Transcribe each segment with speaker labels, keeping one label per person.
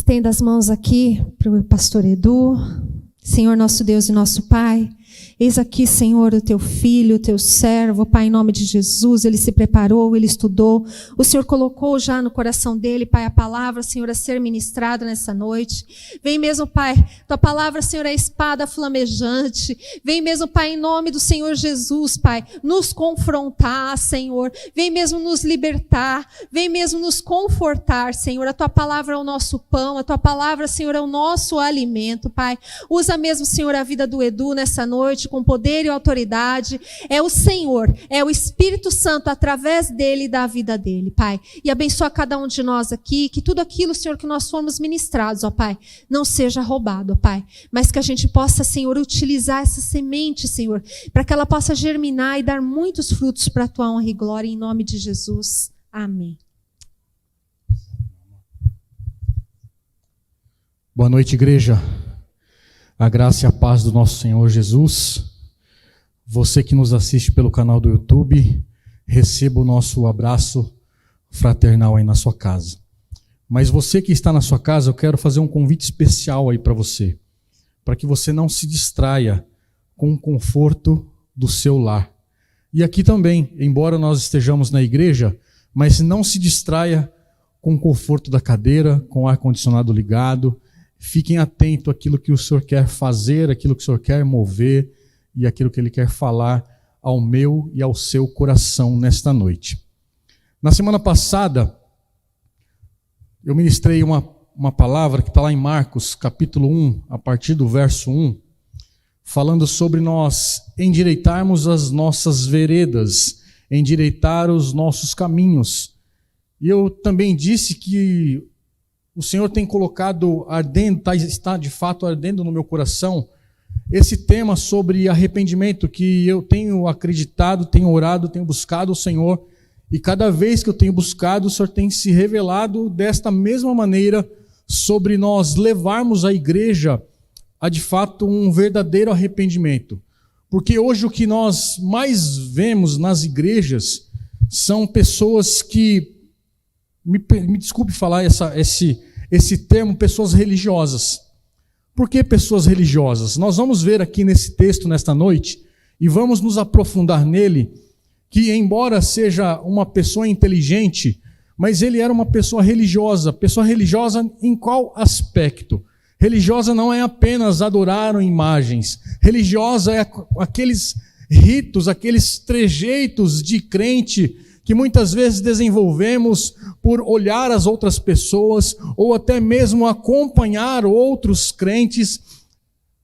Speaker 1: Estenda as mãos aqui para o pastor Edu. Senhor, nosso Deus e nosso Pai, eis aqui, Senhor, o teu filho, o teu servo, Pai, em nome de Jesus. Ele se preparou, ele estudou. O Senhor colocou já no coração dele, Pai, a palavra, Senhor, a ser ministrada nessa noite. Vem mesmo, Pai, tua palavra, Senhor, é a espada flamejante. Vem mesmo, Pai, em nome do Senhor Jesus, Pai, nos confrontar, Senhor. Vem mesmo nos libertar. Vem mesmo nos confortar, Senhor. A tua palavra é o nosso pão. A tua palavra, Senhor, é o nosso alimento, Pai. Usa mesmo, Senhor, a vida do Edu nessa noite, com poder e autoridade. É o Senhor, é o Espírito Santo através dele e da vida dele, Pai. E abençoa cada um de nós aqui, que tudo aquilo, Senhor, que nós fomos ministrados, ó Pai, não seja roubado, ó Pai, mas que a gente possa, Senhor, utilizar essa semente, Senhor, para que ela possa germinar e dar muitos frutos para a tua honra e glória, em nome de Jesus. Amém.
Speaker 2: Boa noite, igreja. A graça e a paz do nosso Senhor Jesus. Você que nos assiste pelo canal do YouTube, receba o nosso abraço fraternal aí na sua casa. Mas você que está na sua casa, eu quero fazer um convite especial aí para você, para que você não se distraia com o conforto do seu lar. E aqui também, embora nós estejamos na igreja, mas não se distraia com o conforto da cadeira, com o ar-condicionado ligado. Fiquem atentos àquilo que o Senhor quer fazer, àquilo que o Senhor quer mover e àquilo que Ele quer falar ao meu e ao seu coração nesta noite. Na semana passada, eu ministrei uma palavra que está lá em Marcos, capítulo 1, a partir do verso 1, falando sobre nós endireitarmos as nossas veredas, endireitar os nossos caminhos. E eu também disse que o Senhor tem colocado ardendo, está de fato ardendo no meu coração, esse tema sobre arrependimento, que eu tenho acreditado, tenho orado, tenho buscado o Senhor, e cada vez que eu tenho buscado, o Senhor tem se revelado desta mesma maneira sobre nós levarmos a igreja a de fato um verdadeiro arrependimento. Porque hoje o que nós mais vemos nas igrejas são pessoas que, me desculpe falar esse termo, pessoas religiosas. Por que pessoas religiosas? Nós vamos ver aqui nesse texto, nesta noite, e vamos nos aprofundar nele, que embora seja uma pessoa inteligente, mas ele era uma pessoa religiosa. Pessoa religiosa em qual aspecto? Religiosa não é apenas adorar imagens. Religiosa é aqueles ritos, aqueles trejeitos de crente que muitas vezes desenvolvemos por olhar as outras pessoas ou até mesmo acompanhar outros crentes.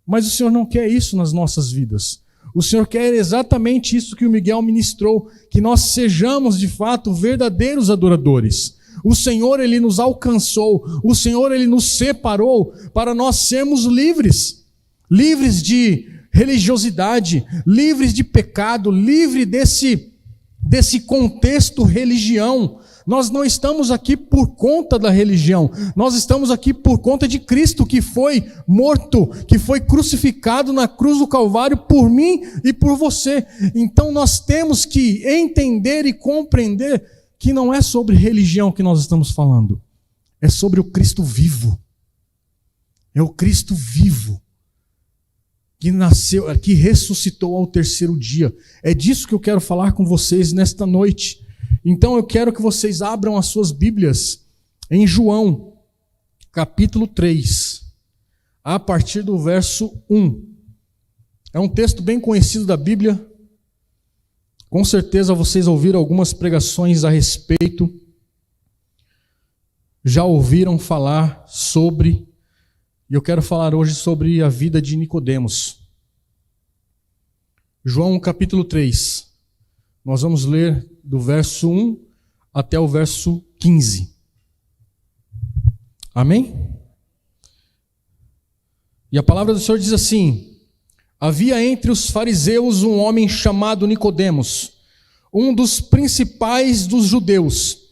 Speaker 2: Mas o Senhor não quer isso nas nossas vidas. O Senhor quer exatamente isso que o Miguel ministrou, que nós sejamos de fato verdadeiros adoradores. O Senhor, Ele nos alcançou, o Senhor, Ele nos separou para nós sermos livres. Livres de religiosidade, livres de pecado, livres desse contexto religião. Nós não estamos aqui por conta da religião, nós estamos aqui por conta de Cristo, que foi morto, que foi crucificado na cruz do Calvário por mim e por você. Então nós temos que entender e compreender que não é sobre religião que nós estamos falando, é sobre o Cristo vivo. É o Cristo vivo que nasceu, que ressuscitou ao terceiro dia. É disso que eu quero falar com vocês nesta noite. Então eu quero que vocês abram as suas Bíblias em João, capítulo 3, a partir do verso 1. É um texto bem conhecido da Bíblia. Com certeza vocês ouviram algumas pregações a respeito. Já ouviram falar sobre, e eu quero falar hoje sobre a vida de Nicodemos. João capítulo 3. Nós vamos ler do verso 1 até o verso 15. Amém? E a palavra do Senhor diz assim: havia entre os fariseus um homem chamado Nicodemos, um dos principais dos judeus.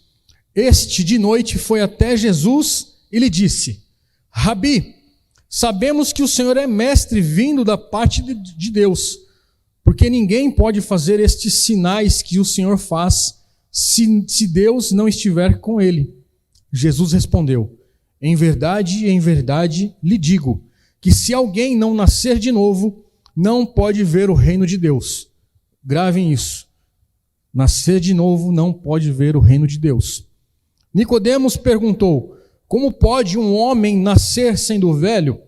Speaker 2: Este de noite foi até Jesus e lhe disse: Rabi, sabemos que o Senhor é mestre vindo da parte de Deus, porque ninguém pode fazer estes sinais que o Senhor faz se Deus não estiver com ele. Jesus respondeu: em verdade lhe digo, que se alguém não nascer de novo, não pode ver o reino de Deus. Gravem isso. Nascer de novo não pode ver o reino de Deus. Nicodemos perguntou: como pode um homem nascer sendo velho?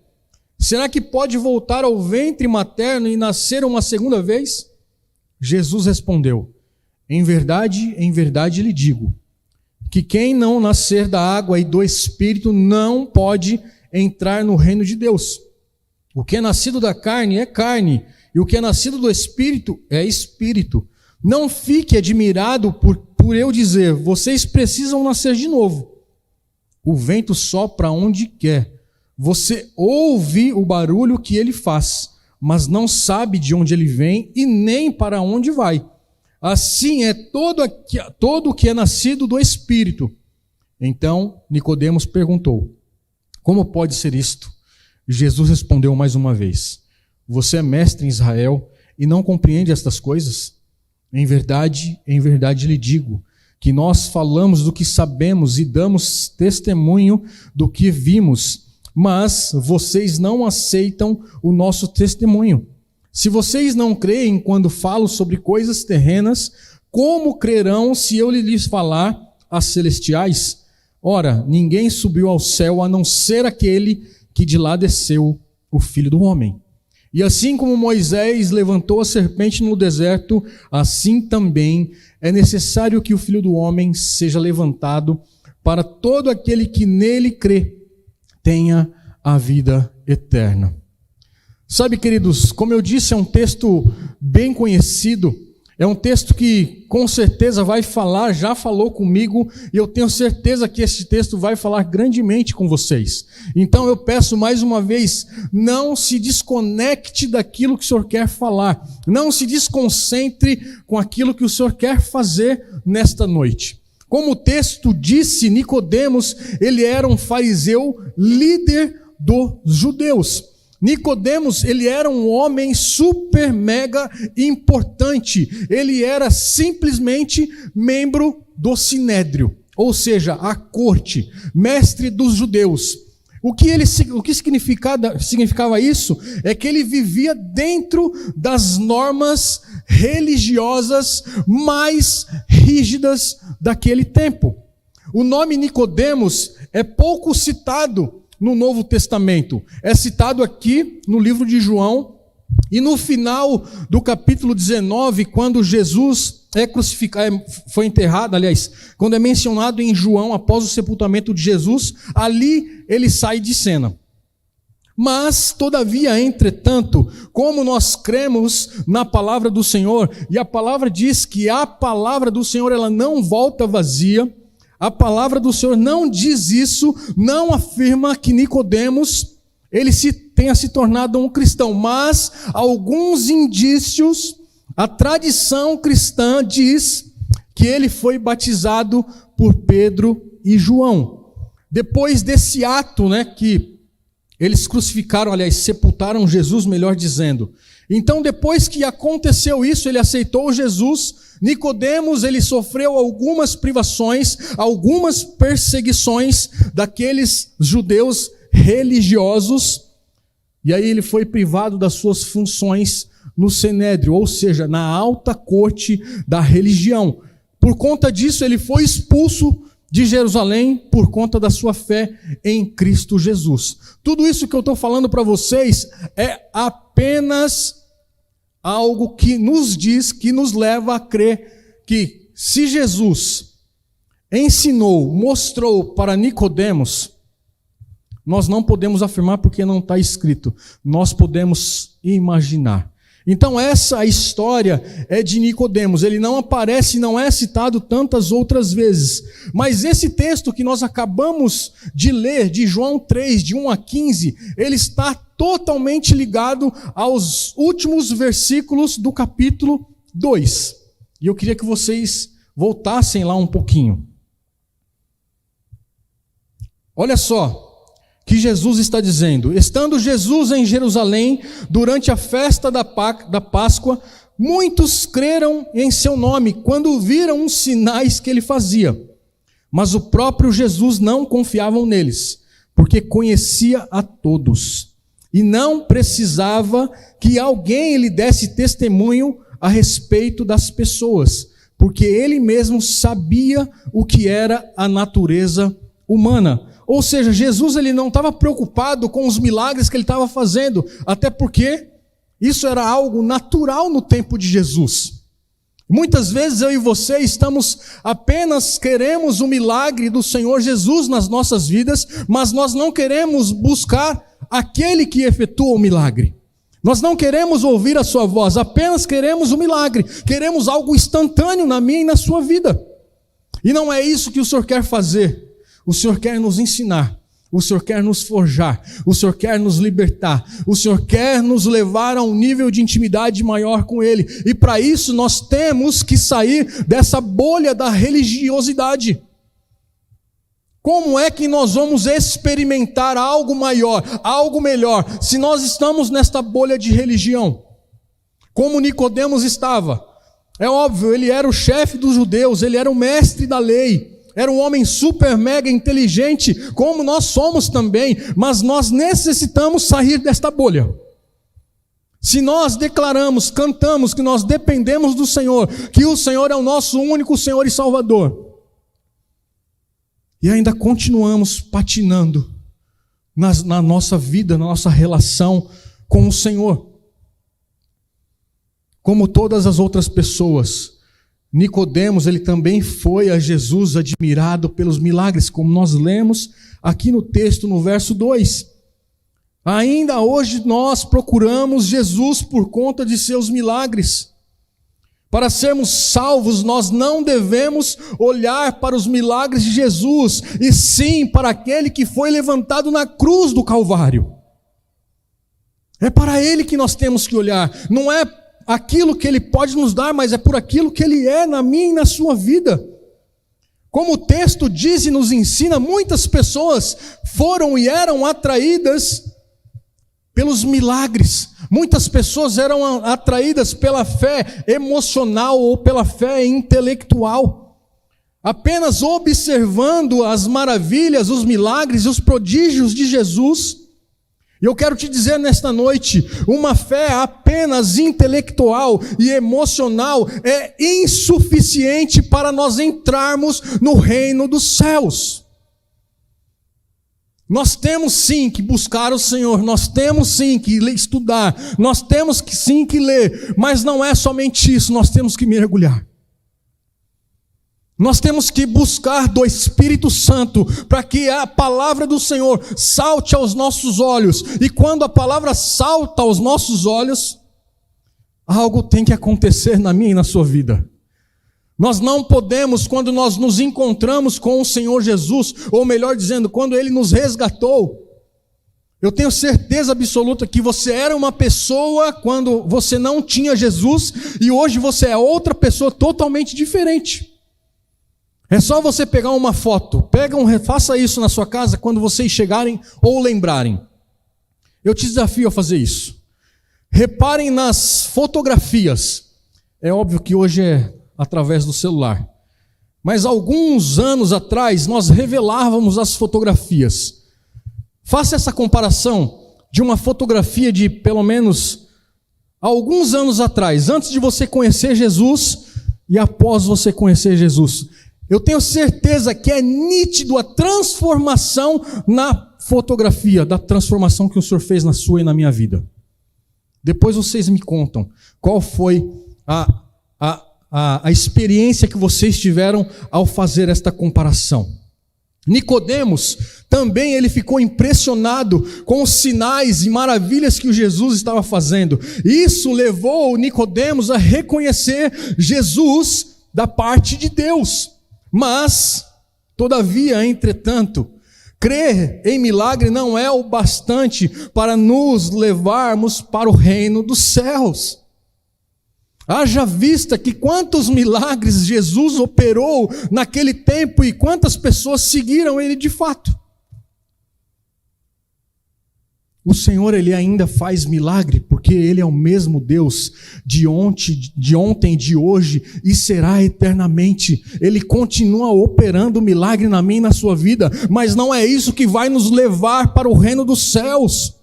Speaker 2: Será que pode voltar ao ventre materno e nascer uma segunda vez? Jesus respondeu: em verdade lhe digo, que quem não nascer da água e do Espírito não pode entrar no reino de Deus. O que é nascido da carne é carne, e o que é nascido do Espírito é Espírito. Não fique admirado por eu dizer: vocês precisam nascer de novo. O vento sopra onde quer. Você ouve o barulho que ele faz, mas não sabe de onde ele vem e nem para onde vai. Assim é todo o que é nascido do Espírito. Então Nicodemos perguntou: como pode ser isto? Jesus respondeu mais uma vez: você é mestre em Israel e não compreende estas coisas? Em verdade lhe digo, que nós falamos do que sabemos e damos testemunho do que vimos, mas vocês não aceitam o nosso testemunho. Se vocês não creem quando falo sobre coisas terrenas, como crerão se eu lhes falar as celestiais? Ora, ninguém subiu ao céu a não ser aquele que de lá desceu, o Filho do Homem. E assim como Moisés levantou a serpente no deserto, assim também é necessário que o Filho do Homem seja levantado, para todo aquele que nele crê tenha a vida eterna. Sabe, queridos, como eu disse, é um texto bem conhecido, é um texto que com certeza vai falar, já falou comigo, e eu tenho certeza que este texto vai falar grandemente com vocês. Então eu peço mais uma vez, não se desconecte daquilo que o Senhor quer falar, não se desconcentre com aquilo que o Senhor quer fazer nesta noite. Como o texto disse, Nicodemos, ele era um fariseu líder dos judeus. Nicodemos, ele era um homem super mega importante. Ele era simplesmente membro do Sinédrio, ou seja, a corte, mestre dos judeus. O que significava isso? É que ele vivia dentro das normas religiosas mais rígidas daquele tempo. O nome Nicodemos é pouco citado no Novo Testamento. É citado aqui no livro de João, e no final do capítulo 19, quando Jesus foi enterrado, quando é mencionado em João, após o sepultamento de Jesus, ali ele sai de cena. Mas, todavia, entretanto, como nós cremos na palavra do Senhor, e a palavra diz que a palavra do Senhor ela não volta vazia, a palavra do Senhor não diz isso, não afirma que Nicodemos ele tenha se tornado um cristão, mas alguns indícios, a tradição cristã diz que ele foi batizado por Pedro e João. Depois desse ato, que eles crucificaram, sepultaram Jesus, melhor dizendo. Então, depois que aconteceu isso, ele aceitou Jesus. Nicodemos, ele sofreu algumas privações, algumas perseguições daqueles judeus religiosos, e aí ele foi privado das suas funções no Sinédrio, ou seja, na alta corte da religião. Por conta disso, ele foi expulso de Jerusalém por conta da sua fé em Cristo Jesus. Tudo isso que eu estou falando para vocês é apenas algo que nos diz, que nos leva a crer que se Jesus ensinou, mostrou para Nicodemos, nós não podemos afirmar porque não está escrito, nós podemos imaginar. Então essa história é de Nicodemos, ele não aparece, não é citado tantas outras vezes, mas esse texto que nós acabamos de ler, de João 3, de 1 a 15, ele está totalmente ligado aos últimos versículos do capítulo 2. E eu queria que vocês voltassem lá um pouquinho. Olha só que Jesus está dizendo: estando Jesus em Jerusalém durante a festa da Páscoa, muitos creram em seu nome quando viram os sinais que ele fazia. Mas o próprio Jesus não confiava neles, porque conhecia a todos e não precisava que alguém lhe desse testemunho a respeito das pessoas, porque ele mesmo sabia o que era a natureza humana. Ou seja, Jesus ele não estava preocupado com os milagres que ele estava fazendo, até porque isso era algo natural no tempo de Jesus. Muitas vezes eu e você apenas queremos o milagre do Senhor Jesus nas nossas vidas, mas nós não queremos buscar aquele que efetua o milagre. Nós não queremos ouvir a sua voz, apenas queremos o milagre. Queremos algo instantâneo na minha e na sua vida. E não é isso que o Senhor quer fazer. O Senhor quer nos ensinar. O Senhor quer nos forjar. O Senhor quer nos libertar. O Senhor quer nos levar a um nível de intimidade maior com Ele. E para isso nós temos que sair dessa bolha da religiosidade. Como é que nós vamos experimentar algo maior, algo melhor, se nós estamos nesta bolha de religião? Como Nicodemos estava. É óbvio, ele era o chefe dos judeus, ele era o mestre da lei, era um homem super mega inteligente, como nós somos também, mas nós necessitamos sair desta bolha. Se nós declaramos, cantamos que nós dependemos do Senhor, que o Senhor é o nosso único Senhor e Salvador, e ainda continuamos patinando na nossa vida, na nossa relação com o Senhor. Como todas as outras pessoas, Nicodemos, ele também foi a Jesus admirado pelos milagres, como nós lemos aqui no texto, no verso 2. Ainda hoje nós procuramos Jesus por conta de seus milagres. Para sermos salvos, nós não devemos olhar para os milagres de Jesus, e sim para aquele que foi levantado na cruz do Calvário. É para Ele que nós temos que olhar. Não é aquilo que Ele pode nos dar, mas é por aquilo que Ele é na minha e na sua vida. Como o texto diz e nos ensina, muitas pessoas foram e eram atraídas pelos milagres. Muitas pessoas eram atraídas pela fé emocional ou pela fé intelectual. Apenas observando as maravilhas, os milagres e os prodígios de Jesus. E eu quero te dizer nesta noite, uma fé apenas intelectual e emocional é insuficiente para nós entrarmos no reino dos céus. Nós temos sim que buscar o Senhor, nós temos sim que estudar, nós temos sim que ler, mas não é somente isso, nós temos que mergulhar. Nós temos que buscar do Espírito Santo, para que a palavra do Senhor salte aos nossos olhos, e quando a palavra salta aos nossos olhos, algo tem que acontecer na minha e na sua vida. Nós não podemos, quando nós nos encontramos com o Senhor Jesus, ou melhor dizendo, quando Ele nos resgatou, eu tenho certeza absoluta que você era uma pessoa quando você não tinha Jesus, e hoje você é outra pessoa totalmente diferente. É só você pegar uma foto, faça isso na sua casa quando vocês chegarem ou lembrarem. Eu te desafio a fazer isso. Reparem nas fotografias. É óbvio que hoje é através do celular. Mas alguns anos atrás, nós revelávamos as fotografias. Faça essa comparação de uma fotografia de pelo menos alguns anos atrás, antes de você conhecer Jesus e após você conhecer Jesus. Eu tenho certeza que é nítido a transformação na fotografia, da transformação que o Senhor fez na sua e na minha vida. Depois vocês me contam qual foi a experiência que vocês tiveram ao fazer esta comparação. Nicodemos também ele ficou impressionado com os sinais e maravilhas que o Jesus estava fazendo. Isso levou Nicodemos a reconhecer Jesus da parte de Deus. Mas, todavia, entretanto, crer em milagre não é o bastante para nos levarmos para o reino dos céus. Haja vista que quantos milagres Jesus operou naquele tempo e quantas pessoas seguiram Ele de fato. O Senhor, Ele ainda faz milagre, porque Ele é o mesmo Deus de ontem, de hoje e será eternamente. Ele continua operando milagre na minha e na sua vida, mas não é isso que vai nos levar para o reino dos céus.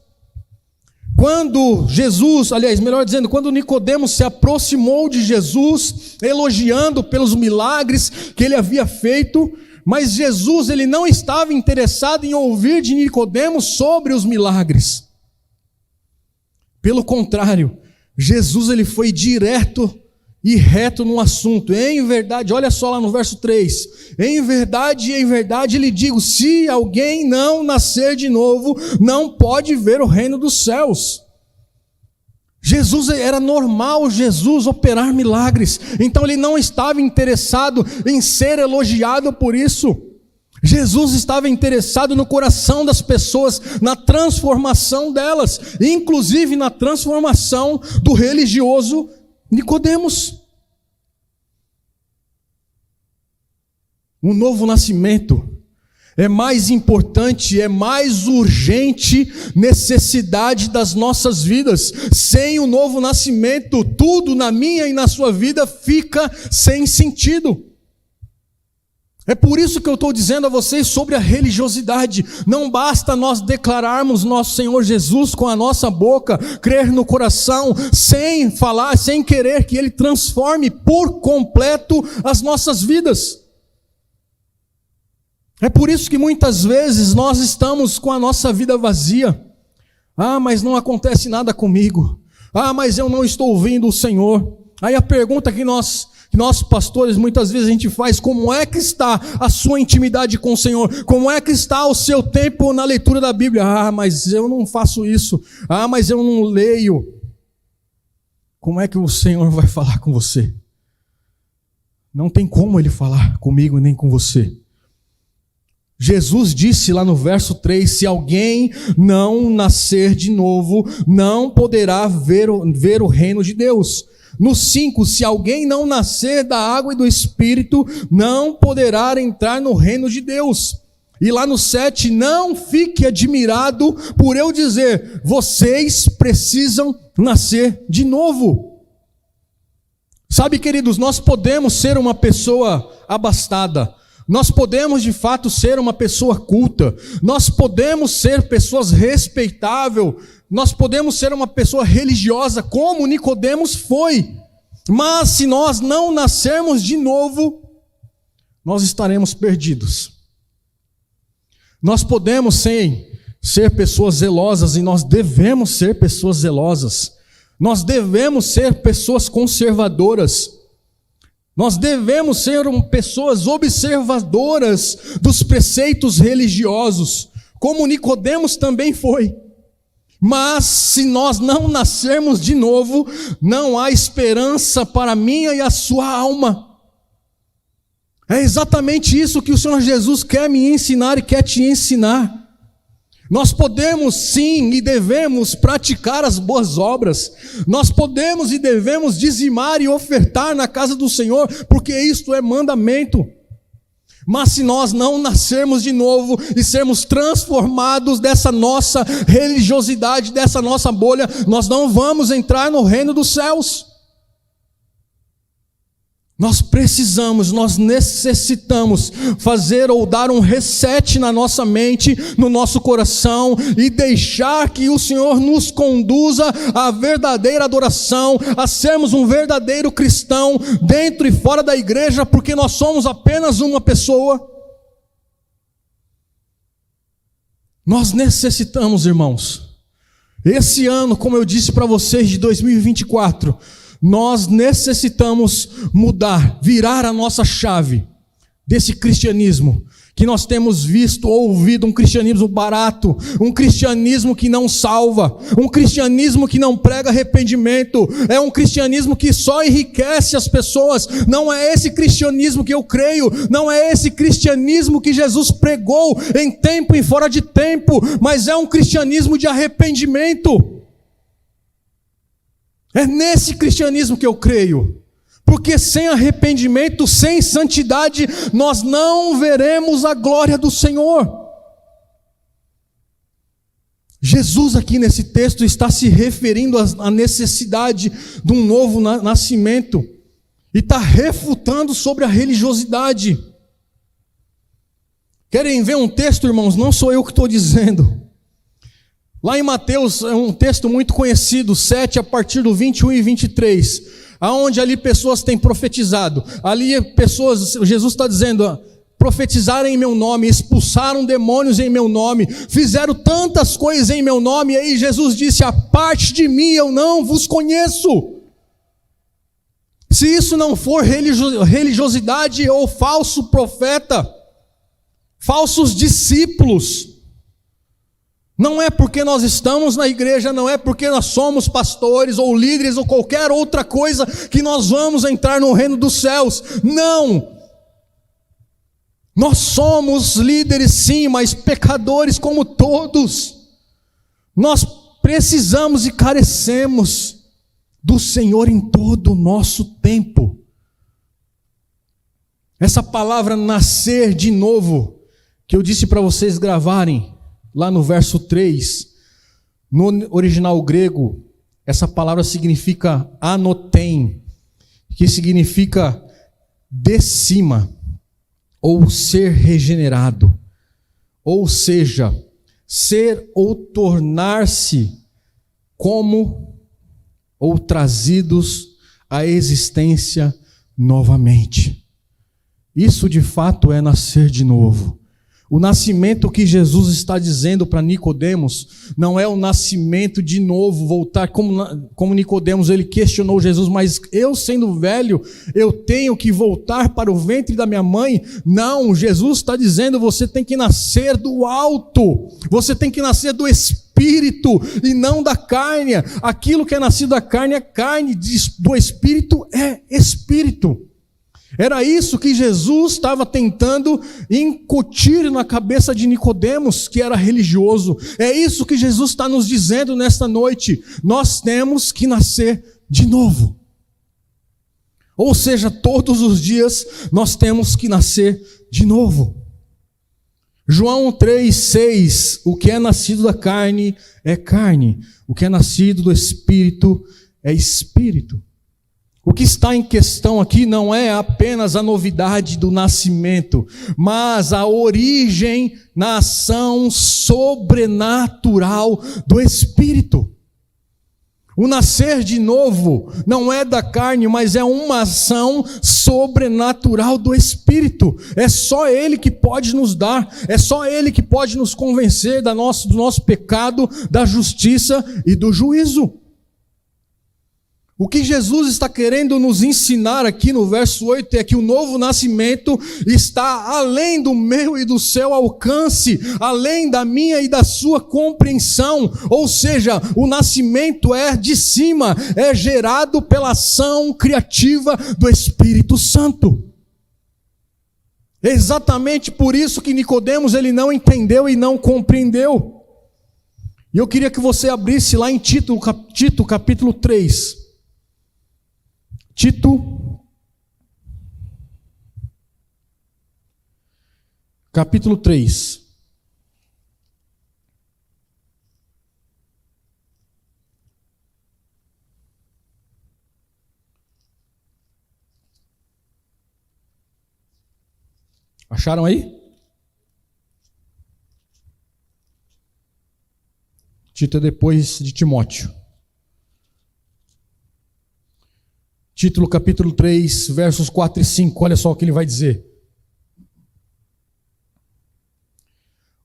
Speaker 2: Quando Jesus, aliás, melhor dizendo, quando Nicodemos se aproximou de Jesus, elogiando pelos milagres que ele havia feito, mas Jesus, ele não estava interessado em ouvir de Nicodemos sobre os milagres. Pelo contrário, Jesus, ele foi direto e reto no assunto. Em verdade, olha só lá no verso 3. Em verdade lhe digo, se alguém não nascer de novo, não pode ver o reino dos céus. Jesus, era normal Jesus operar milagres, então ele não estava interessado em ser elogiado por isso. Jesus estava interessado no coração das pessoas, na transformação delas, inclusive na transformação do religioso Nicodemos. O novo nascimento é mais importante, é mais urgente necessidade das nossas vidas. Sem o novo nascimento, tudo na minha e na sua vida fica sem sentido. É por isso que eu estou dizendo a vocês sobre a religiosidade. Não basta nós declararmos nosso Senhor Jesus com a nossa boca, crer no coração, sem falar, sem querer que Ele transforme por completo as nossas vidas. É por isso que muitas vezes nós estamos com a nossa vida vazia. Ah, mas não acontece nada comigo. Ah, mas eu não estou ouvindo o Senhor. Aí a pergunta que nós pastores muitas vezes a gente faz: como é que está a sua intimidade com o Senhor? Como é que está o seu tempo na leitura da Bíblia? Ah, mas eu não faço isso. Ah, mas eu não leio. Como é que o Senhor vai falar com você? Não tem como Ele falar comigo nem com você. Jesus disse lá no verso 3, se alguém não nascer de novo, não poderá ver o reino de Deus. No 5, se alguém não nascer da água e do Espírito, não poderá entrar no reino de Deus. E lá no 7, não fique admirado por eu dizer, vocês precisam nascer de novo. Sabe, queridos, nós podemos ser uma pessoa abastada. Nós podemos de fato ser uma pessoa culta, nós podemos ser pessoas respeitáveis, nós podemos ser uma pessoa religiosa como Nicodemos foi, mas se nós não nascermos de novo, nós estaremos perdidos. Nós podemos ser pessoas zelosas e nós devemos ser pessoas zelosas, nós devemos ser pessoas conservadoras. Nós devemos ser pessoas observadoras dos preceitos religiosos, como Nicodemos também foi. Mas se nós não nascermos de novo, não há esperança para a minha e a sua alma. É exatamente isso que o Senhor Jesus quer me ensinar e quer te ensinar. Nós podemos sim e devemos praticar as boas obras, nós podemos e devemos dizimar e ofertar na casa do Senhor, porque isto é mandamento. Mas se nós não nascermos de novo e sermos transformados dessa nossa religiosidade, dessa nossa bolha, nós não vamos entrar no reino dos céus. Nós necessitamos fazer ou dar um reset na nossa mente, no nosso coração, e deixar que o Senhor nos conduza à verdadeira adoração, a sermos um verdadeiro cristão, dentro e fora da igreja, porque nós somos apenas uma pessoa. Nós necessitamos, irmãos, esse ano, como eu disse para vocês, de 2024, nós necessitamos mudar, virar a nossa chave desse cristianismo que nós temos visto, ouvido, um cristianismo barato, um cristianismo que não salva, um cristianismo que não prega arrependimento, é um cristianismo que só enriquece as pessoas. Não é esse cristianismo que eu creio, não é esse cristianismo que Jesus pregou em tempo e fora de tempo, mas é um cristianismo de arrependimento. É nesse cristianismo que eu creio, porque sem arrependimento, sem santidade, nós não veremos a glória do Senhor. Jesus aqui nesse texto está se referindo à necessidade de um novo nascimento e está refutando sobre a religiosidade. Querem ver um texto, irmãos? Não sou eu que estou dizendo. Lá em Mateus, é um texto muito conhecido, 7, a partir do 21 e 23, aonde ali pessoas têm profetizado. Ali pessoas, Jesus está dizendo, profetizaram em meu nome, expulsaram demônios em meu nome, fizeram tantas coisas em meu nome, e aí Jesus disse, aparte de mim, eu não vos conheço. Se isso não for religiosidade ou falso profeta, falsos discípulos, não é porque nós estamos na igreja, não é porque nós somos pastores ou líderes ou qualquer outra coisa que nós vamos entrar no reino dos céus. Não! Nós somos líderes sim, mas pecadores como todos. Nós precisamos e carecemos do Senhor em todo o nosso tempo. Essa palavra nascer de novo, que eu disse para vocês gravarem, lá no verso 3, no original grego, essa palavra significa anotem, que significa de cima, ou ser regenerado, ou seja, ser ou tornar-se como ou trazidos à existência novamente. Isso de fato é nascer de novo. O nascimento que Jesus está dizendo para Nicodemos não é o nascimento de novo, voltar como Nicodemos, ele questionou Jesus, mas eu sendo velho, eu tenho que voltar para o ventre da minha mãe? Não, Jesus está dizendo, você tem que nascer do alto, você tem que nascer do Espírito e não da carne. Aquilo que é nascido da carne é carne, do Espírito é Espírito. Era isso que Jesus estava tentando incutir na cabeça de Nicodemos, que era religioso. É isso que Jesus está nos dizendo nesta noite. Nós temos que nascer de novo. Ou seja, todos os dias nós temos que nascer de novo. João 3,6, o que é nascido da carne é carne, o que é nascido do Espírito é Espírito. O que está em questão aqui não é apenas a novidade do nascimento, mas a origem na ação sobrenatural do Espírito. O nascer de novo não é da carne, mas é uma ação sobrenatural do Espírito. É só Ele que pode nos dar, é só Ele que pode nos convencer do nosso pecado, da justiça e do juízo. O que Jesus está querendo nos ensinar aqui no verso 8 é que o novo nascimento está além do meu e do seu alcance, além da minha e da sua compreensão. Ou seja, o nascimento é de cima, é gerado pela ação criativa do Espírito Santo. É exatamente por isso que Nicodemos ele não entendeu e não compreendeu. E eu queria que você abrisse lá em Tito capítulo 3. Tito, capítulo 3. Acharam aí? Tito é depois de Timóteo. Título capítulo 3, versos 4 e 5, olha só o que ele vai dizer.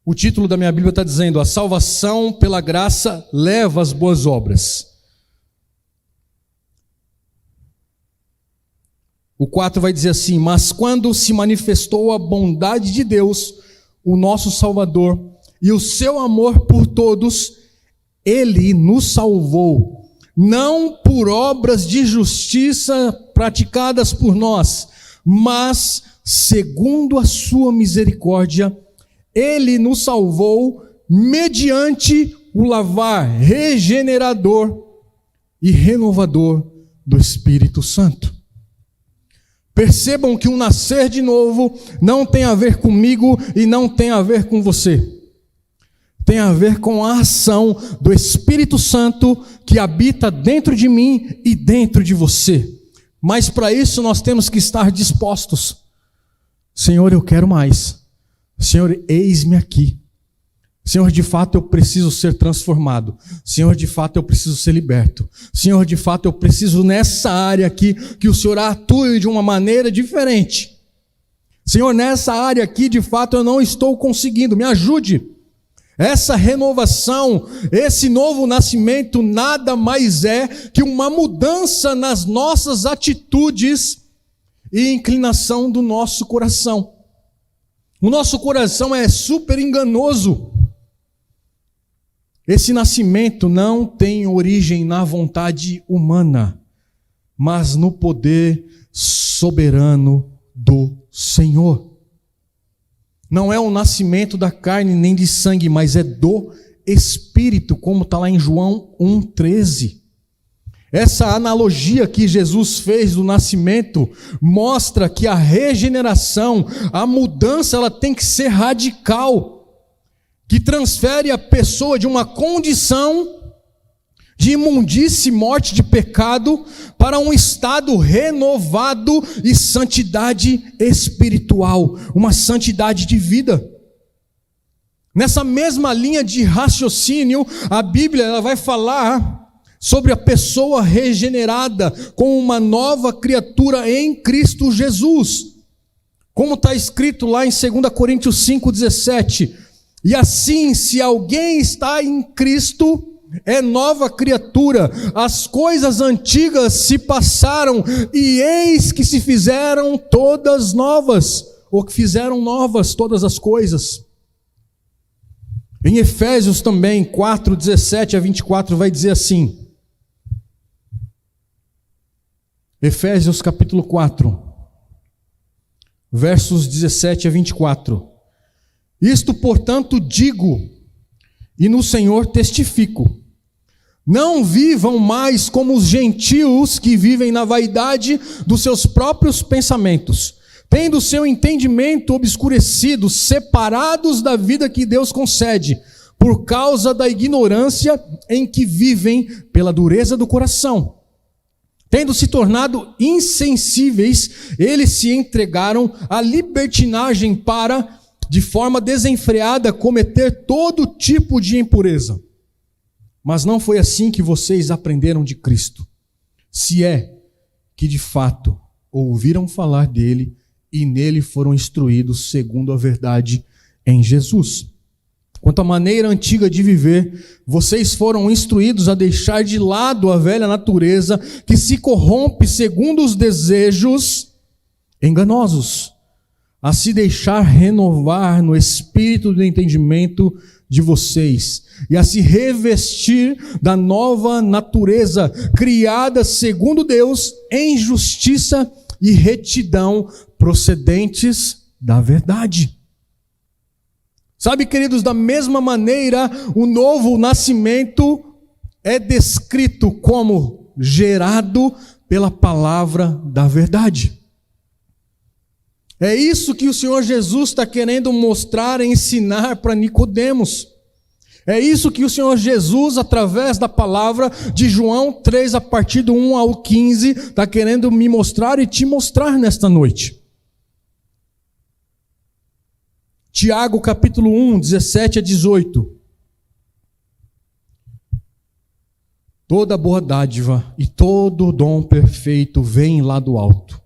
Speaker 2: O título da minha Bíblia está dizendo, a salvação pela graça leva às boas obras. O 4 vai dizer assim, mas quando se manifestou a bondade de Deus, o nosso Salvador, e o seu amor por todos, Ele nos salvou, não por obras de justiça praticadas por nós, mas segundo a sua misericórdia, Ele nos salvou mediante o lavar regenerador e renovador do Espírito Santo. Percebam que o nascer de novo não tem a ver comigo e não tem a ver com você. tem a ver com a ação do Espírito Santo que habita dentro de mim e dentro de você. Mas para isso nós temos que estar dispostos. Senhor, eu quero mais. Senhor, eis-me aqui. Senhor, de fato eu preciso ser transformado. Senhor, de fato eu preciso ser liberto. Senhor, de fato eu preciso nessa área aqui que o Senhor atue de uma maneira diferente. Senhor, nessa área aqui de fato eu não estou conseguindo, me ajude. Essa renovação, esse novo nascimento nada mais é que uma mudança nas nossas atitudes e inclinação do nosso coração. O nosso coração é super enganoso. Esse nascimento não tem origem na vontade humana, mas no poder soberano do Senhor. Não é o nascimento da carne nem de sangue, mas é do Espírito, como está lá em João 1,13. Essa analogia que Jesus fez do nascimento mostra que a regeneração, a mudança, ela tem que ser radical, que transfere a pessoa de uma condição de imundície, morte de pecado, para um estado renovado e santidade espiritual, uma santidade de vida. Nessa mesma linha de raciocínio, a Bíblia ela vai falar sobre a pessoa regenerada como uma nova criatura em Cristo Jesus. Como está escrito lá em 2 Coríntios 5,17. E assim, se alguém está em Cristo, é nova criatura, as coisas antigas se passaram, e eis que se fizeram todas novas, ou que fizeram novas todas as coisas. Em Efésios também, 4:17-24, vai dizer assim, Efésios capítulo 4, versos 17-24. Isto, portanto, digo, e no Senhor testifico, não vivam mais como os gentios que vivem na vaidade dos seus próprios pensamentos, tendo seu entendimento obscurecido, separados da vida que Deus concede, por causa da ignorância em que vivem pela dureza do coração. Tendo se tornado insensíveis, eles se entregaram à libertinagem para, de forma desenfreada, cometer todo tipo de impureza. Mas não foi assim que vocês aprenderam de Cristo, se é que de fato ouviram falar dele e nele foram instruídos segundo a verdade em Jesus. Quanto à maneira antiga de viver, vocês foram instruídos a deixar de lado a velha natureza que se corrompe segundo os desejos enganosos, a se deixar renovar no espírito do entendimento de vocês e a se revestir da nova natureza criada segundo Deus em justiça e retidão procedentes da verdade. Sabe, queridos, da mesma maneira, o novo nascimento é descrito como gerado pela palavra da verdade. É isso que o Senhor Jesus está querendo mostrar e ensinar para Nicodemos. É isso que o Senhor Jesus, através da palavra de João 3, a partir do 1 ao 15, está querendo me mostrar e te mostrar nesta noite. Tiago capítulo 1, 17-18. Toda boa dádiva e todo dom perfeito vem lá do alto,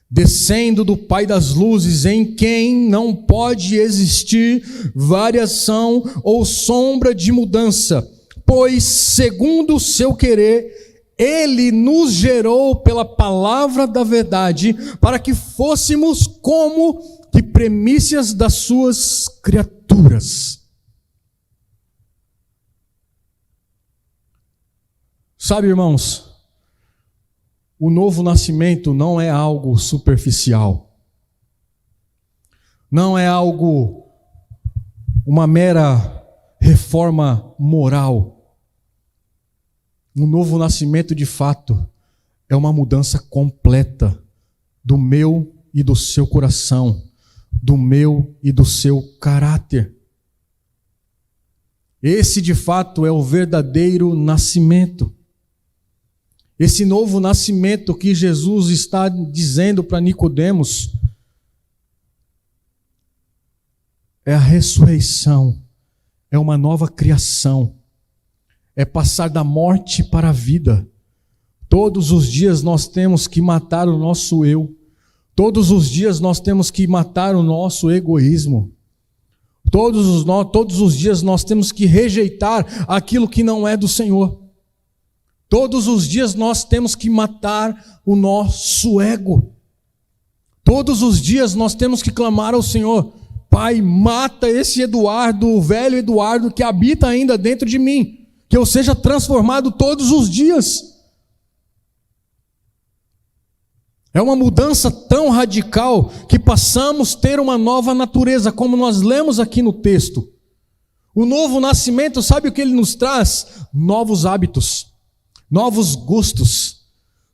Speaker 2: descendo do Pai das luzes, em quem não pode existir variação ou sombra de mudança, pois, segundo o seu querer, Ele nos gerou pela palavra da verdade, para que fôssemos como que primícias das suas criaturas. Sabe, irmãos, o novo nascimento não é algo superficial. Não é algo, uma mera reforma moral. O novo nascimento, de fato, é uma mudança completa do meu e do seu coração, do meu e do seu caráter. Esse de fato é o verdadeiro nascimento. Esse novo nascimento que Jesus está dizendo para Nicodemos é a ressurreição, é uma nova criação, é passar da morte para a vida. Todos os dias nós temos que matar o nosso eu, todos os dias nós temos que matar o nosso egoísmo, todos os dias nós temos que rejeitar aquilo que não é do Senhor. Todos os dias nós temos que matar o nosso ego. Todos os dias nós temos que clamar ao Senhor: Pai, mata esse Eduardo, o velho Eduardo que habita ainda dentro de mim, que eu seja transformado todos os dias. É uma mudança tão radical que passamos a ter uma nova natureza, como nós lemos aqui no texto. O novo nascimento, sabe o que ele nos traz? Novos hábitos, novos gostos,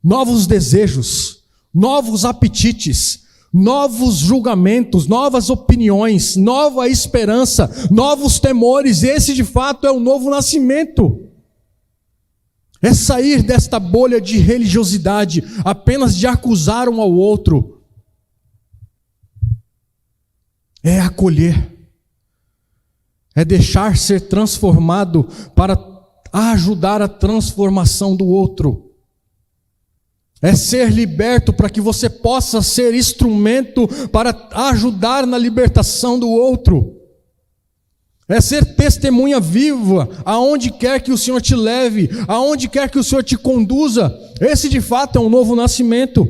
Speaker 2: novos desejos, novos apetites, novos julgamentos, novas opiniões, nova esperança, novos temores. Esse de fato é o novo nascimento. É sair desta bolha de religiosidade, apenas de acusar um ao outro. É acolher. É deixar ser transformado para ajudar a transformação do outro. É ser liberto para que você possa ser instrumento para ajudar na libertação do outro. É ser testemunha viva, aonde quer que o Senhor te leve, aonde quer que o Senhor te conduza. Esse de fato é um novo nascimento.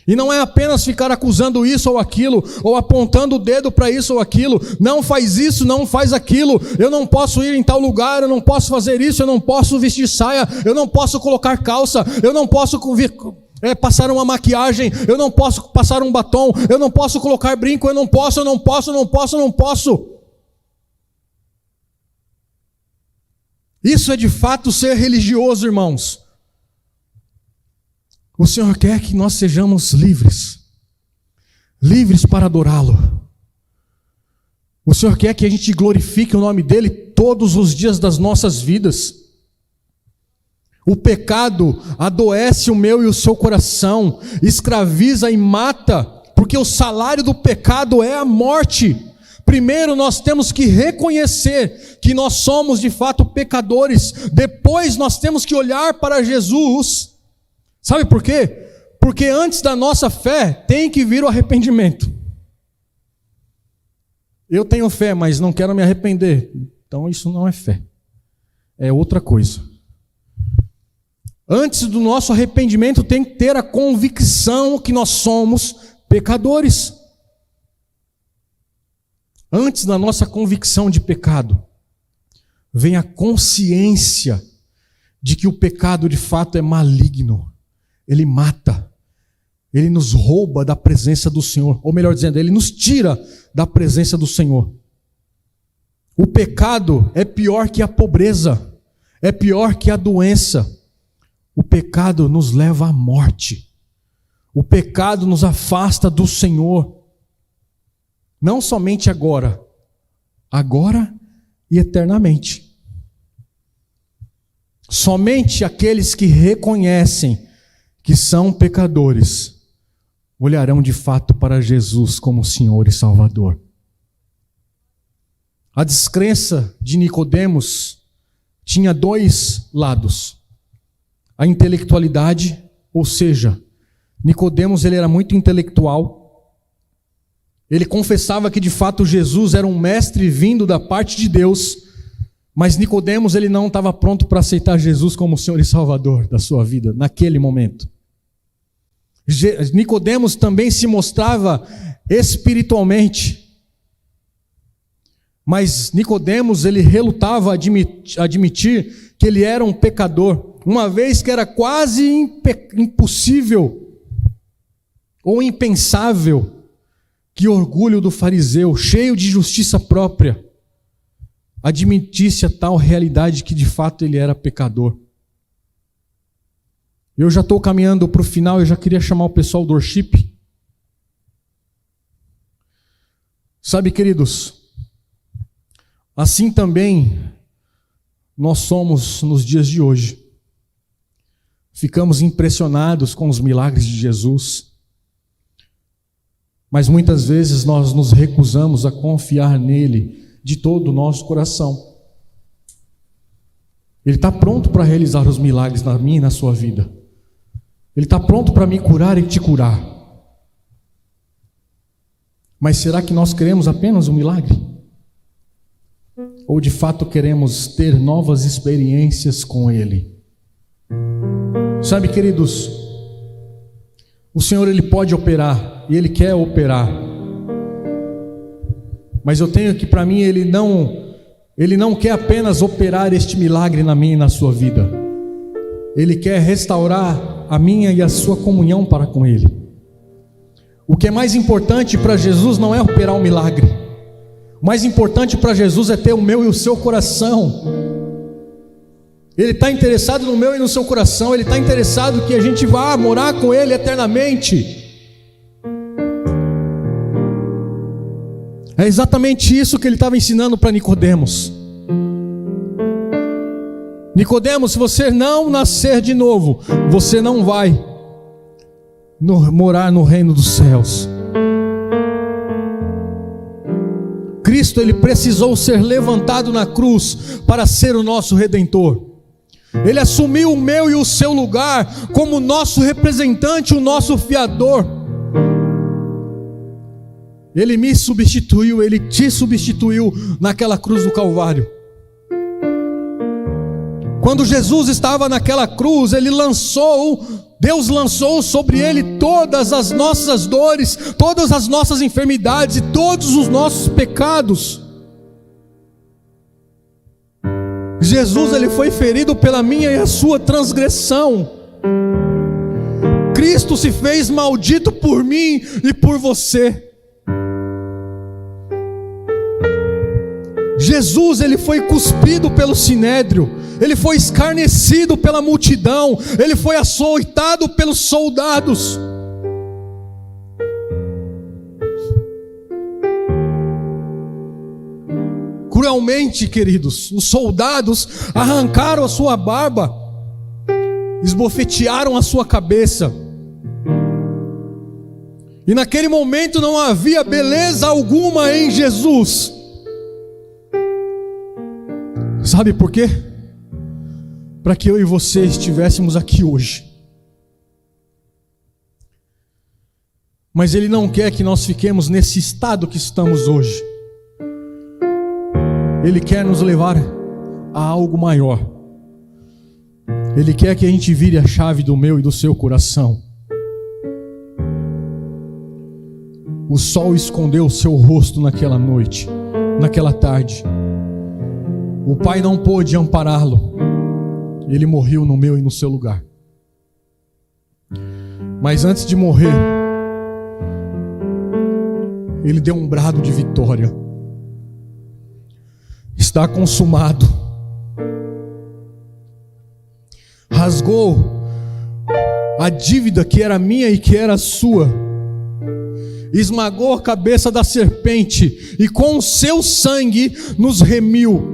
Speaker 2: E não é apenas ficar acusando isso ou aquilo, ou apontando o dedo para isso ou aquilo. Não faz isso, não faz aquilo. Eu não posso ir em tal lugar, eu não posso fazer isso, eu não posso vestir saia, eu não posso colocar calça, eu não posso passar uma maquiagem, eu não posso passar um batom, eu não posso colocar brinco, eu não posso. Isso é de fato ser religioso, irmãos. O Senhor quer que nós sejamos livres, livres para adorá-lo. O Senhor quer que a gente glorifique o nome dEle todos os dias das nossas vidas. O pecado adoece o meu e o seu coração, escraviza e mata, porque o salário do pecado é a morte. Primeiro nós temos que reconhecer que nós somos de fato pecadores. Depois nós temos que olhar para Jesus. Sabe por quê? Porque antes da nossa fé tem que vir o arrependimento. Eu tenho fé, mas não quero me arrepender. Então isso não é fé. É outra coisa. Antes do nosso arrependimento tem que ter a convicção que nós somos pecadores. Antes da nossa convicção de pecado, vem a consciência de que o pecado de fato é maligno. Ele mata, ele nos rouba da presença do Senhor, ou melhor dizendo, ele nos tira da presença do Senhor. O pecado é pior que a pobreza, é pior que a doença. O pecado nos leva à morte. O pecado nos afasta do Senhor. Não somente agora e eternamente. Somente aqueles que reconhecem que são pecadores olharão de fato para Jesus como Senhor e Salvador. A descrença de Nicodemos tinha dois lados. A intelectualidade, ou seja, Nicodemos ele era muito intelectual. Ele confessava que de fato Jesus era um mestre vindo da parte de Deus, mas Nicodemos ele não estava pronto para aceitar Jesus como Senhor e Salvador da sua vida naquele momento. Nicodemos também se mostrava espiritualmente, mas Nicodemos ele relutava a admitir que ele era um pecador, uma vez que era quase impossível ou impensável que o orgulho do fariseu, cheio de justiça própria, admitisse a tal realidade que de fato ele era pecador. Eu já estou caminhando para o final, eu já queria chamar o pessoal do worship. Sabe, queridos, assim também nós somos, nos dias de hoje, ficamos impressionados com os milagres de Jesus, mas muitas vezes nós nos recusamos a confiar nele de todo o nosso coração. Ele está pronto para realizar os milagres na minha e na sua vida. Ele está pronto para me curar e te curar. Mas será que nós queremos apenas um milagre? Ou de fato queremos ter novas experiências com Ele? Sabe, queridos, o Senhor Ele pode operar e Ele quer operar. Mas eu tenho que, para mim, Ele não quer apenas operar este milagre na minha e na sua vida. Ele quer restaurar a minha e a sua comunhão para com Ele. O que é mais importante para Jesus não é operar um milagre. O mais importante para Jesus é ter o meu e o seu coração. Ele está interessado no meu e no seu coração. Ele está interessado que a gente vá morar com Ele eternamente. É exatamente isso que Ele estava ensinando para Nicodemos. Nicodemos, se você não nascer de novo, você não vai morar no reino dos céus. Cristo, Ele precisou ser levantado na cruz para ser o nosso Redentor. Ele assumiu o meu e o seu lugar como nosso representante, o nosso fiador. Ele me substituiu, Ele te substituiu naquela cruz do Calvário. Quando Jesus estava naquela cruz, Deus lançou sobre Ele todas as nossas dores, todas as nossas enfermidades e todos os nossos pecados. Jesus, Ele foi ferido pela minha e a sua transgressão. Cristo se fez maldito por mim e por você. Jesus, Ele foi cuspido pelo sinédrio, Ele foi escarnecido pela multidão, Ele foi açoitado pelos soldados. Cruelmente, queridos, os soldados arrancaram a sua barba, esbofetearam a sua cabeça. E naquele momento não havia beleza alguma em Jesus. Sabe por quê? Para que eu e você estivéssemos aqui hoje. Mas Ele não quer que nós fiquemos nesse estado que estamos hoje. Ele quer nos levar a algo maior. Ele quer que a gente vire a chave do meu e do seu coração. O sol escondeu o seu rosto naquela noite, naquela tarde. O Pai não pôde ampará-lo. Ele morreu no meu e no seu lugar. Mas antes de morrer, Ele deu um brado de vitória. Está consumado. Rasgou a dívida que era minha e que era sua. Esmagou a cabeça da serpente e com o seu sangue nos remiu.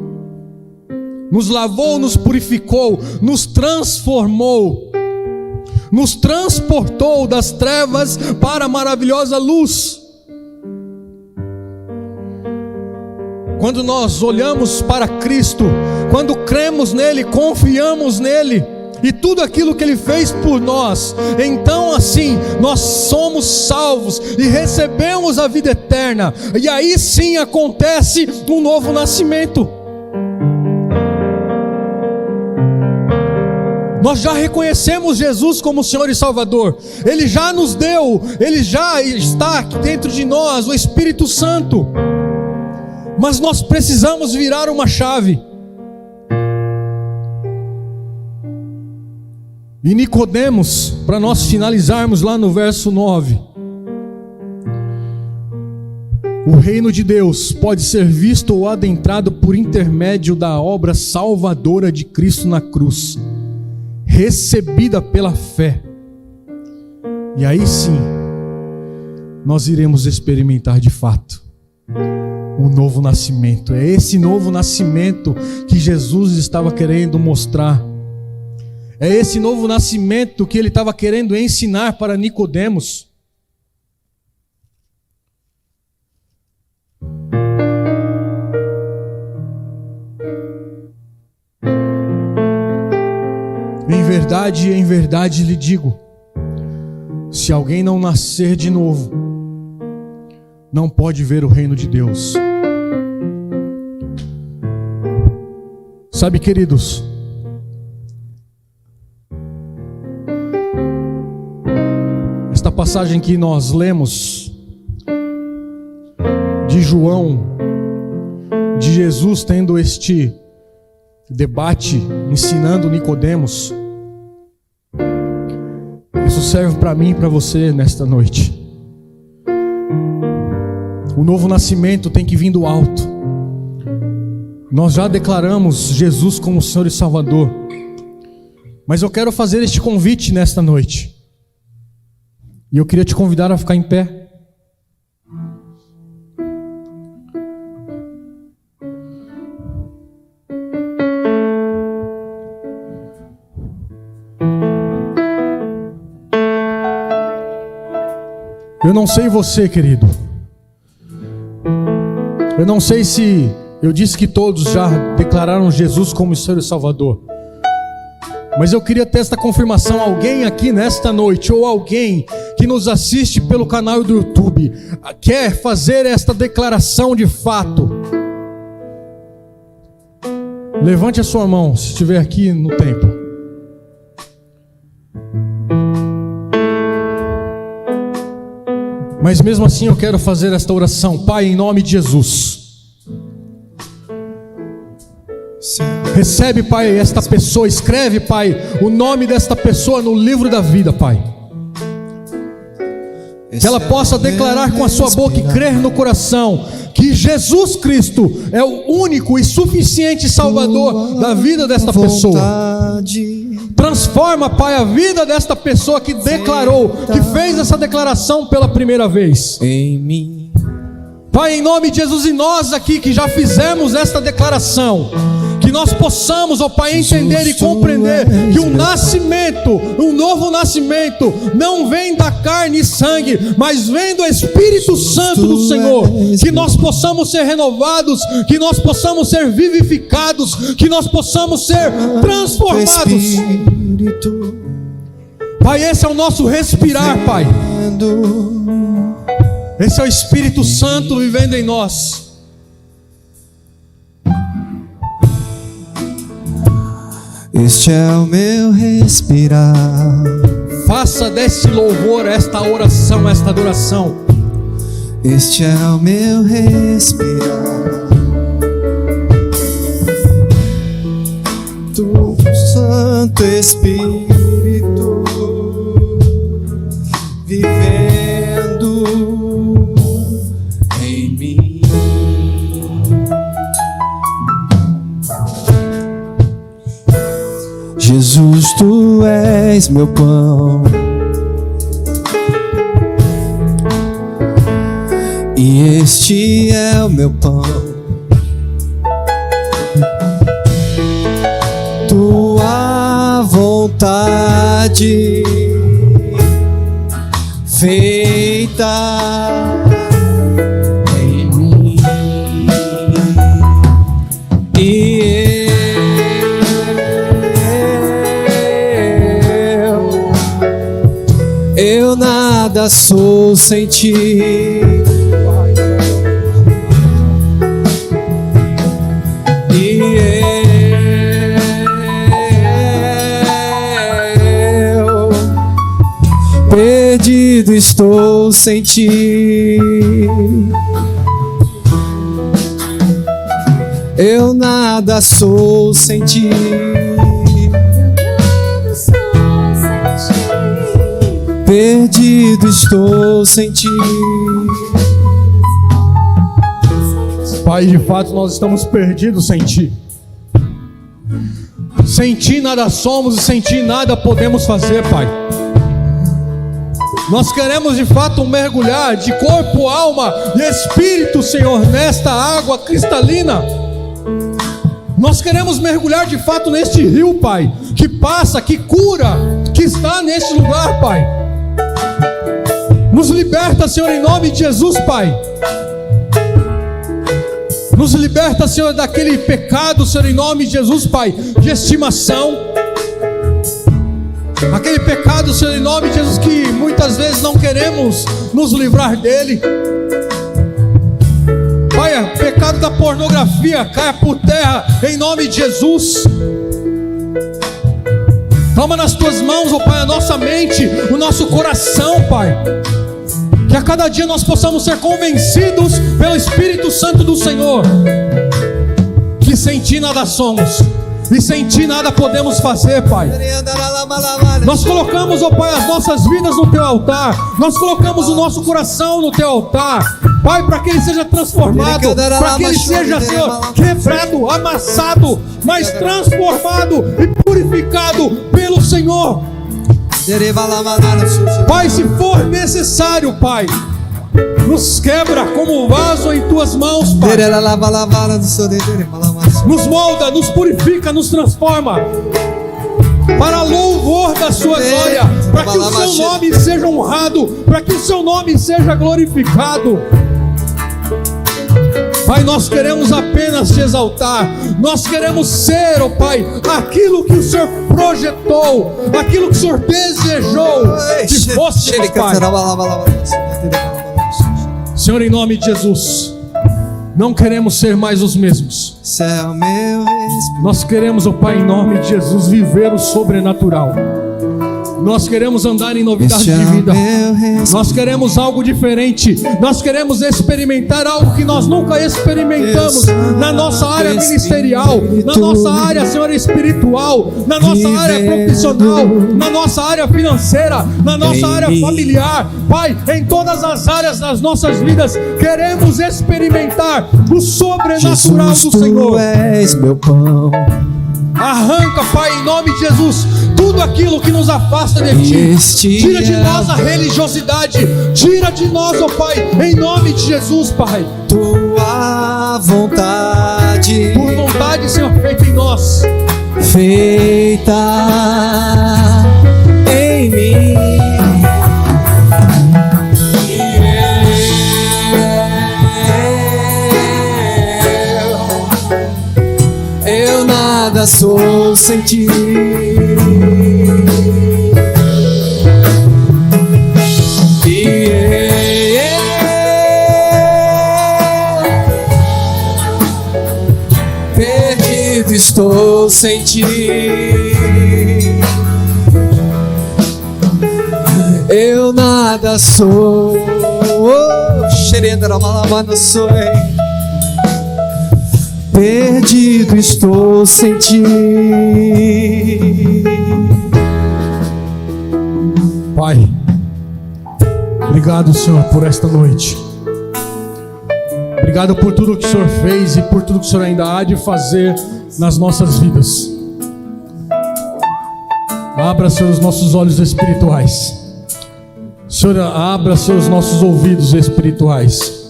Speaker 2: Nos lavou, nos purificou, nos transformou, nos transportou das trevas para a maravilhosa luz. Quando nós olhamos para Cristo, quando cremos nele, confiamos nele, e tudo aquilo que Ele fez por nós, então assim, nós somos salvos e recebemos a vida eterna, e aí sim acontece um novo nascimento. Nós já reconhecemos Jesus como Senhor e Salvador. Ele já nos deu, Ele já está aqui dentro de nós, o Espírito Santo. Mas nós precisamos virar uma chave. E Nicodemos, para nós finalizarmos lá no verso 9. O reino de Deus pode ser visto ou adentrado por intermédio da obra salvadora de Cristo na cruz, recebida pela fé. E aí sim, nós iremos experimentar de fato o novo nascimento. É esse novo nascimento que Jesus estava querendo mostrar. É esse novo nascimento que ele estava querendo ensinar para Nicodemos. Em verdade lhe digo, se alguém não nascer de novo, não pode ver o reino de Deus. Sabe, queridos, esta passagem que nós lemos de João, de Jesus tendo este debate, ensinando Nicodemos, isso serve para mim e para você nesta noite. O novo nascimento tem que vir do alto. Nós já declaramos Jesus como Senhor e Salvador, mas eu quero fazer este convite nesta noite, e eu queria te convidar a ficar em pé. Eu não sei você, querido. Eu não sei se eu disse que todos já declararam Jesus como Senhor e Salvador, mas eu queria ter esta confirmação. Alguém aqui nesta noite, ou alguém que nos assiste pelo canal do YouTube, quer fazer esta declaração de fato? Levante a sua mão, se estiver aqui no templo. Mas mesmo assim eu quero fazer esta oração. Pai, em nome de Jesus, recebe, Pai, esta pessoa. Escreve, Pai, o nome desta pessoa no livro da vida, Pai. Que ela possa declarar com a sua boca e crer no coração que Jesus Cristo é o único e suficiente Salvador da vida desta pessoa. Transforma, Pai, a vida desta pessoa que declarou, que fez essa declaração pela primeira vez em mim. Pai, em nome de Jesus, e nós aqui que já fizemos esta declaração, que nós possamos, ó Pai, entender e compreender que um nascimento, um novo nascimento, não vem da carne e sangue, mas vem do Espírito Santo do Senhor. Que nós possamos ser renovados, que nós possamos ser vivificados, que nós possamos ser transformados. Pai, esse é o nosso respirar, Pai. Esse é o Espírito Santo vivendo em nós.
Speaker 3: Este é o meu respirar.
Speaker 2: Faça deste louvor, esta oração, esta adoração.
Speaker 3: Este é o meu respirar. Tu, Santo Espírito, vivendo em mim. Jesus, tu és meu pão, e este é o meu pão. Tua vontade feita em mim, e eu nada sou sem ti. Perdido estou sem ti. Eu nada sou sem ti. Perdido estou sem ti.
Speaker 2: Pai, de fato nós estamos perdidos sem ti. Sem ti nada somos e sem ti nada podemos fazer, Pai. Nós queremos de fato mergulhar de corpo, alma e espírito, Senhor, nesta água cristalina. Nós queremos mergulhar de fato neste rio, Pai, que passa, que cura, que está neste lugar, Pai. Nos liberta, Senhor, em nome de Jesus, Pai. Nos liberta, Senhor, daquele pecado, Senhor, em nome de Jesus, Pai, de estimação. Aquele pecado, Senhor, em nome de Jesus, que muitas vezes não queremos nos livrar dele. Pai, o pecado da pornografia caia por terra, em nome de Jesus. Toma nas tuas mãos, ó Pai, a nossa mente, o nosso coração, Pai. Que a cada dia nós possamos ser convencidos pelo Espírito Santo do Senhor, que sem Ti nada somos e sem Ti nada podemos fazer, Pai. Nós colocamos, ó Pai, as nossas vidas no Teu altar. Nós colocamos o nosso coração no Teu altar, Pai, para que ele seja transformado, para que ele seja, Senhor, quebrado, amassado, mas transformado e purificado pelo Senhor. Pai, se for necessário, Pai, nos quebra como vaso em Tuas mãos, Pai. Nos molda, nos purifica, nos transforma para louvor da Sua glória, para que o Seu nome seja honrado, para que o Seu nome seja glorificado. Pai, nós queremos apenas Te exaltar. Nós queremos ser, ó Pai, aquilo que o Senhor projetou, aquilo que o Senhor desejou que fôssemos, Pai. Senhor, em nome de Jesus, não queremos ser mais os mesmos. Nós queremos, ó Pai, em nome de Jesus, viver o sobrenatural. Nós queremos andar em novidade de vida. Nós queremos algo diferente. Nós queremos experimentar algo que nós nunca experimentamos na nossa área ministerial, na nossa área, Senhor, espiritual, na nossa área profissional, na nossa área financeira, na nossa área familiar. Pai, em todas as áreas das nossas vidas, queremos experimentar o sobrenatural do Senhor.
Speaker 3: Tu és meu pão.
Speaker 2: Arranca, Pai, em nome de Jesus, tudo aquilo que nos afasta de Ti. Tira de nós a religiosidade. Tira de nós, ó Pai, em nome de Jesus, Pai.
Speaker 3: Tua vontade,
Speaker 2: Por vontade, Senhor, feita em nós.
Speaker 3: feita em mim. Eu nada sou sem Ti. Perdido estou sem Ti. Eu nada sou. Perdido estou sem Ti.
Speaker 2: Pai, obrigado, Senhor, por esta noite. Obrigado por tudo que o Senhor fez e por tudo que o Senhor ainda há de fazer nas nossas vidas. Abra, Senhor, os nossos olhos espirituais. Senhor, abra, Senhor, os nossos ouvidos espirituais.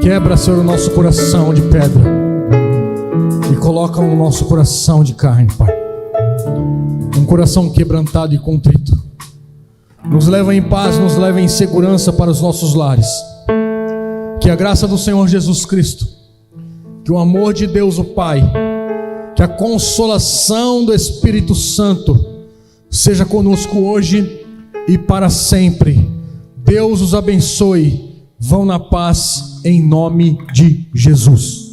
Speaker 2: Quebra, Senhor, o nosso coração de pedra e coloca no nosso coração de carne, Pai. Um coração quebrantado e contrito. Nos leva em paz, nos leva em segurança para os nossos lares. Que a graça do Senhor Jesus Cristo, que o amor de Deus o Pai, que a consolação do Espírito Santo seja conosco hoje e para sempre. Deus os abençoe. Vão na paz em nome de Jesus.